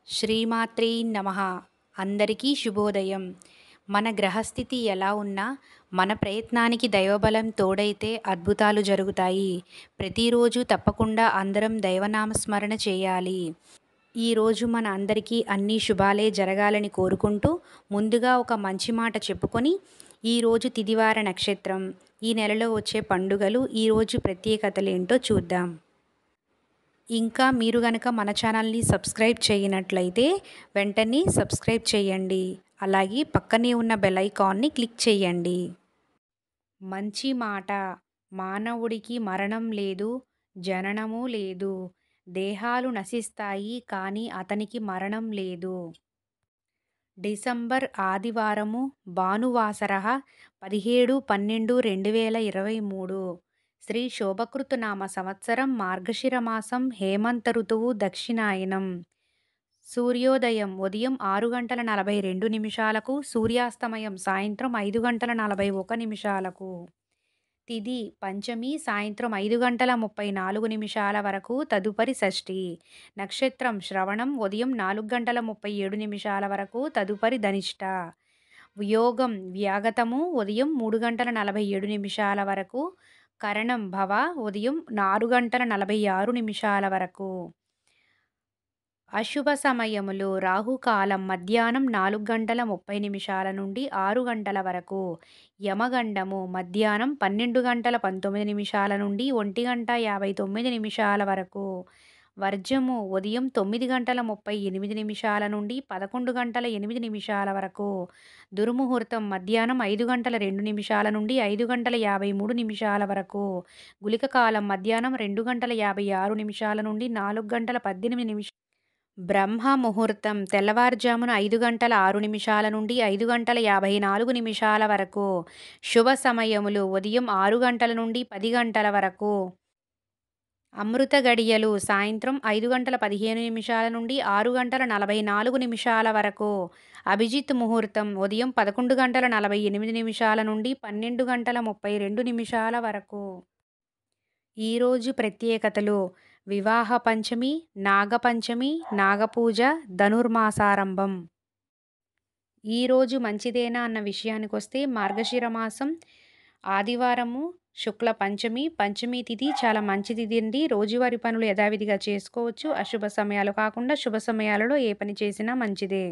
శ్రీమాత్రే నమః. అందరికీ శుభోదయం. మన గ్రహస్థితి ఎలా ఉన్నా మన ప్రయత్నానికి దైవబలం తోడైతే అద్భుతాలు జరుగుతాయి. ప్రతిరోజు తప్పకుండా అందరం దైవనామస్మరణ చేయాలి. ఈరోజు మన అందరికీ అన్ని శుభాలే జరగాలని కోరుకుంటూ ముందుగా ఒక మంచి మాట చెప్పుకొని ఈరోజు తిదివార నక్షత్రం, ఈ నెలలో వచ్చే పండుగలు, ఈరోజు ప్రత్యేకతలేంటో చూద్దాం. ఇంకా మీరు గనక మన ఛానల్ని సబ్స్క్రైబ్ చేయనట్లయితే వెంటనే సబ్స్క్రైబ్ చేయండి. అలాగే పక్కనే ఉన్న బెల్ ఐకాన్ని క్లిక్ చేయండి. మంచి మాట. మానవుడికి మరణం లేదు, జననము లేదు. దేహాలు నశిస్తాయి కానీ అతనికి మరణం లేదు. డిసెంబర్ ఆదివారము భానువాసర 17/12/2023. శ్రీ శోభకృతనామ సంవత్సరం మార్గశిర మాసం హేమంత ఋతువు దక్షిణాయనం. సూర్యోదయం ఉదయం 6:42, సూర్యాస్తమయం సాయంత్రం 5:41. తిథి పంచమి సాయంత్రం 5:34 వరకు, తదుపరి షష్ఠి. నక్షత్రం శ్రవణం ఉదయం 4:37 వరకు, తదుపరి ధనిష్ట. యోగం వ్యాగతము ఉదయం 3:47 వరకు, కరణం భవ ఉదయం 6:46 వరకు. అశుభ సమయములు రాహుకాలం మధ్యాహ్నం 4:30 నుండి 6 గంటల వరకు. యమగండము మధ్యాహ్నం 12:19 నుండి 1:59 వరకు. వర్జము ఉదయం 9:38 నుండి 11:08 వరకు. దుర్ముహూర్తం మధ్యాహ్నం 5:02 నుండి 5:53 వరకు. గుళిక కాలం మధ్యాహ్నం 2:56 నుండి 4:18. బ్రహ్మ ముహూర్తం తెల్లవారుజామున 5:06 నుండి 5:54 వరకు. శుభ సమయములు ఉదయం 6 గంటల నుండి 10 గంటల వరకు. అమృత గడియలు సాయంత్రం 5:15 నుండి 6:44 వరకు. అభిజిత్ ముహూర్తం ఉదయం 11:48 నుండి 12:32 వరకు. ఈరోజు ప్రత్యేకతలు: వివాహ పంచమి, నాగపంచమి, నాగపూజ, ధనుర్మాసారంభం. ఈరోజు మంచిదేనా అన్న విషయానికొస్తే మార్గశిర మాసం ఆదివారము శుక్ల పంచమి, పంచమి తిథి చాలా మంచి తిథి అండి. రోజువారీ పనులు యథావిధిగా చేసుకోవచ్చు. అశుభ సమయాలు కాకుండా శుభ సమయాలలో ఏ పని చేసినా మంచిదే.